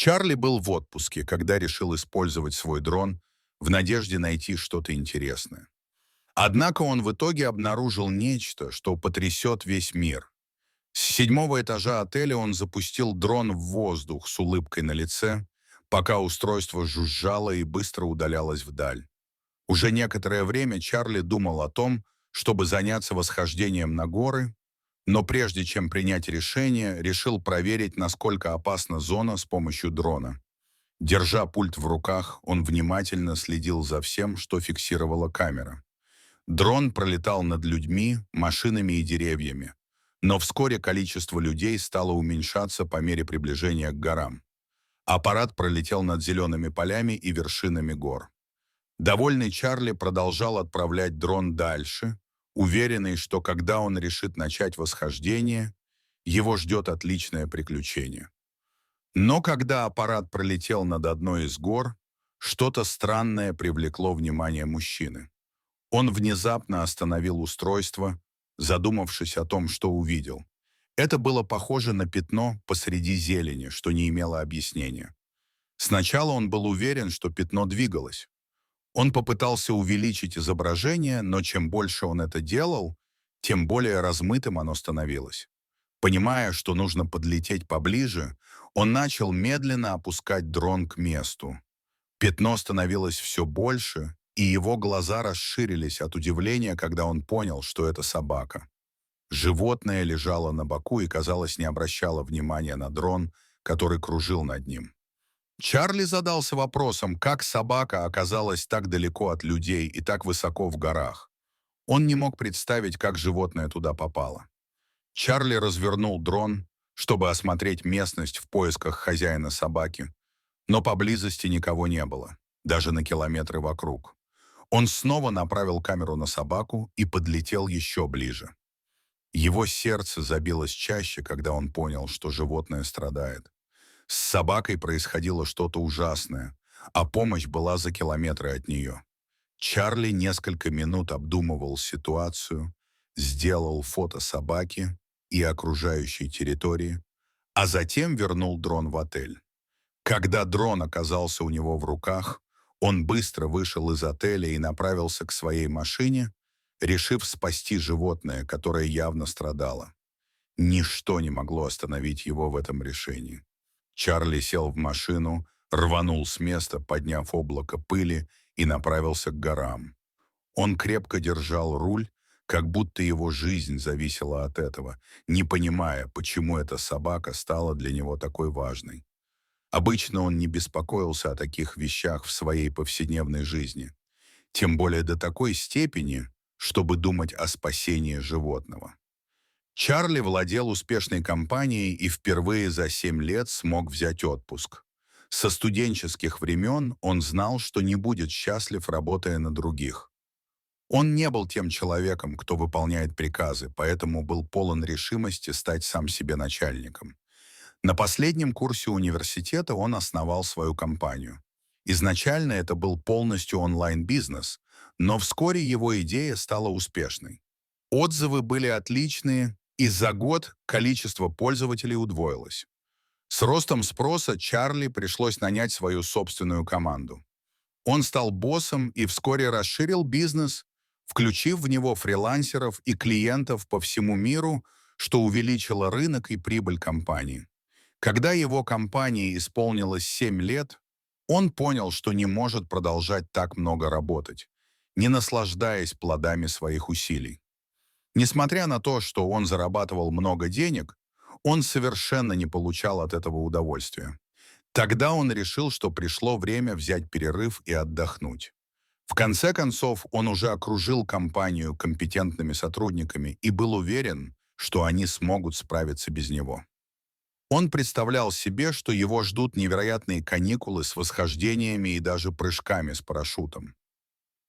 Чарли был в отпуске, когда решил использовать свой дрон в надежде найти что-то интересное. Однако он в итоге обнаружил нечто, что потрясет весь мир. С седьмого этажа отеля он запустил дрон в воздух с улыбкой на лице, пока устройство жужжало и быстро удалялось вдаль. Уже некоторое время Чарли думал о том, чтобы заняться восхождением на горы, но прежде чем принять решение, решил проверить, насколько опасна зона с помощью дрона. Держа пульт в руках, он внимательно следил за всем, что фиксировала камера. Дрон пролетал над людьми, машинами и деревьями, но вскоре количество людей стало уменьшаться по мере приближения к горам. Аппарат пролетел над зелеными полями и вершинами гор. Довольный Чарли продолжал отправлять дрон дальше, уверенный, что когда он решит начать восхождение, его ждет отличное приключение. Но когда аппарат пролетел над одной из гор, что-то странное привлекло внимание мужчины. Он внезапно остановил устройство, задумавшись о том, что увидел. Это было похоже на пятно посреди зелени, что не имело объяснения. Сначала он был уверен, что пятно двигалось. Он попытался увеличить изображение, но чем больше он это делал, тем более размытым оно становилось. Понимая, что нужно подлететь поближе, он начал медленно опускать дрон к месту. Пятно становилось все больше, и его глаза расширились от удивления, когда он понял, что это собака. Животное лежало на боку и, казалось, не обращало внимания на дрон, который кружил над ним. Чарли задался вопросом, как собака оказалась так далеко от людей и так высоко в горах. Он не мог представить, как животное туда попало. Чарли развернул дрон, чтобы осмотреть местность в поисках хозяина собаки, но поблизости никого не было, даже на километры вокруг. Он снова направил камеру на собаку и подлетел еще ближе. Его сердце забилось чаще, когда он понял, что животное страдает. С собакой происходило что-то ужасное, а помощь была за километры от нее. Чарли несколько минут обдумывал ситуацию, сделал фото собаки и окружающей территории, а затем вернул дрон в отель. Когда дрон оказался у него в руках, он быстро вышел из отеля и направился к своей машине, решив спасти животное, которое явно страдало. Ничто не могло остановить его в этом решении. Чарли сел в машину, рванул с места, подняв облако пыли, и направился к горам. Он крепко держал руль, как будто его жизнь зависела от этого, не понимая, почему эта собака стала для него такой важной. Обычно он не беспокоился о таких вещах в своей повседневной жизни, тем более до такой степени, чтобы думать о спасении животного. Чарли владел успешной компанией и впервые за 7 лет смог взять отпуск. Со студенческих времен он знал, что не будет счастлив, работая на других. Он не был тем человеком, кто выполняет приказы, поэтому был полон решимости стать сам себе начальником. На последнем курсе университета он основал свою компанию. Изначально это был полностью онлайн-бизнес, но вскоре его идея стала успешной. Отзывы были отличные, и за год количество пользователей удвоилось. С ростом спроса Чарли пришлось нанять свою собственную команду. Он стал боссом и вскоре расширил бизнес, включив в него фрилансеров и клиентов по всему миру, что увеличило рынок и прибыль компании. Когда его компании исполнилось 7 лет, он понял, что не может продолжать так много работать, не наслаждаясь плодами своих усилий. Несмотря на то, что он зарабатывал много денег, он совершенно не получал от этого удовольствия. Тогда он решил, что пришло время взять перерыв и отдохнуть. В конце концов, он уже окружил компанию компетентными сотрудниками и был уверен, что они смогут справиться без него. Он представлял себе, что его ждут невероятные каникулы с восхождениями и даже прыжками с парашютом.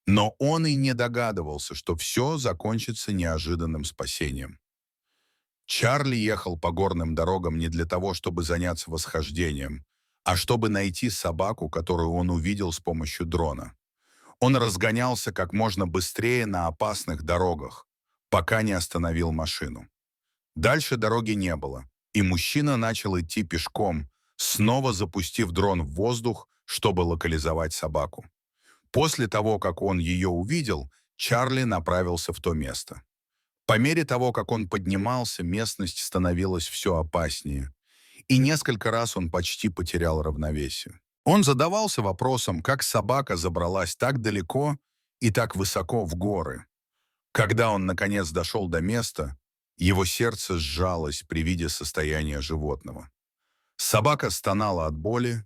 Но он и не догадывался, что все закончится неожиданным спасением. Чарли ехал по горным дорогам не для того, чтобы заняться восхождением, а чтобы найти собаку, которую он увидел с помощью дрона. Он разгонялся как можно быстрее на опасных дорогах, пока не остановил машину. Дальше дороги не было, и мужчина начал идти пешком, снова запустив дрон в воздух, чтобы локализовать собаку. После того, как он ее увидел, Чарли направился в то место. По мере того, как он поднимался, местность становилась все опаснее, и несколько раз он почти потерял равновесие. Он задавался вопросом, как собака забралась так далеко и так высоко в горы. Когда он, наконец, дошел до места, его сердце сжалось при виде состояния животного. Собака стонала от боли,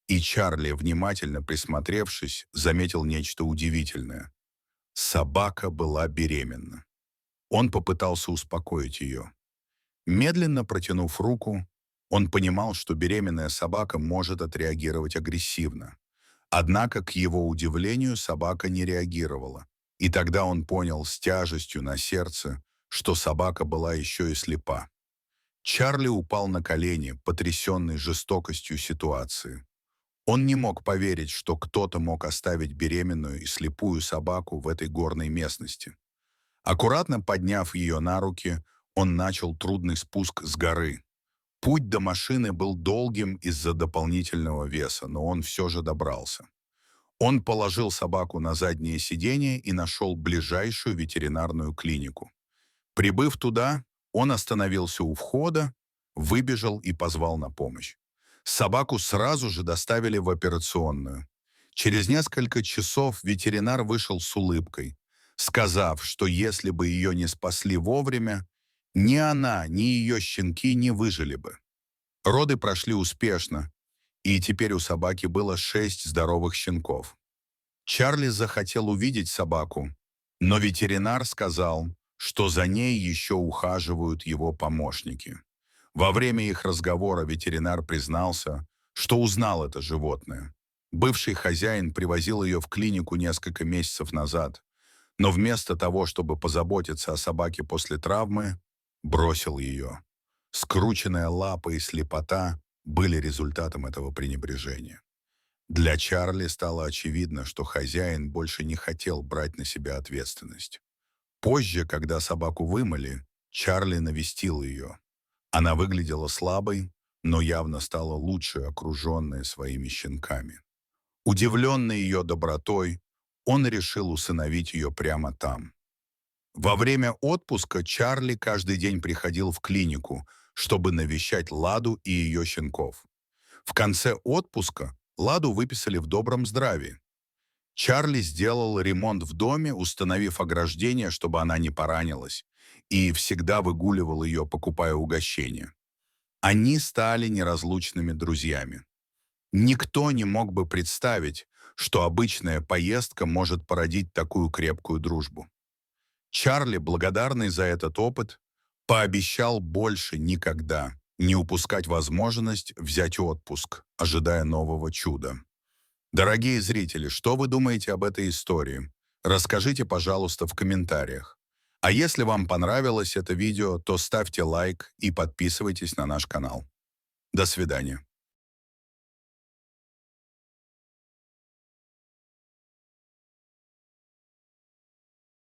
и Чарли, внимательно присмотревшись, заметил нечто удивительное. Собака была беременна. Он попытался успокоить ее. Медленно протянув руку, он понимал, что беременная собака может отреагировать агрессивно. Однако, к его удивлению, собака не реагировала. И тогда он понял с тяжестью на сердце, что собака была еще и слепа. Чарли упал на колени, потрясенный жестокостью ситуации. Он не мог поверить, что кто-то мог оставить беременную и слепую собаку в этой горной местности. Аккуратно подняв ее на руки, он начал трудный спуск с горы. Путь до машины был долгим из-за дополнительного веса, но он все же добрался. Он положил собаку на заднее сиденье и нашел ближайшую ветеринарную клинику. Прибыв туда, он остановился у входа, выбежал и позвал на помощь. Собаку сразу же доставили в операционную. Через несколько часов ветеринар вышел с улыбкой, сказав, что если бы ее не спасли вовремя, ни она, ни ее щенки не выжили бы. Роды прошли успешно, и теперь у собаки было 6 здоровых щенков. Чарли захотел увидеть собаку, но ветеринар сказал, что за ней еще ухаживают его помощники. Во время их разговора ветеринар признался, что узнал это животное. Бывший хозяин привозил ее в клинику несколько месяцев назад, но вместо того, чтобы позаботиться о собаке после травмы, бросил ее. Скрученная лапа и слепота были результатом этого пренебрежения. Для Чарли стало очевидно, что хозяин больше не хотел брать на себя ответственность. Позже, когда собаку вымыли, Чарли навестил ее. Она выглядела слабой, но явно стала лучше, окруженная своими щенками. Удивленный ее добротой, он решил усыновить ее прямо там. Во время отпуска Чарли каждый день приходил в клинику, чтобы навещать Ладу и ее щенков. В конце отпуска Ладу выписали в добром здравии. Чарли сделал ремонт в доме, установив ограждение, чтобы она не поранилась, и всегда выгуливал ее, покупая угощения. Они стали неразлучными друзьями. Никто не мог бы представить, что обычная поездка может породить такую крепкую дружбу. Чарли, благодарный за этот опыт, пообещал больше никогда не упускать возможность взять отпуск, ожидая нового чуда. Дорогие зрители, что вы думаете об этой истории? Расскажите, пожалуйста, в комментариях. А если вам понравилось это видео, то ставьте лайк и подписывайтесь на наш канал. До свидания.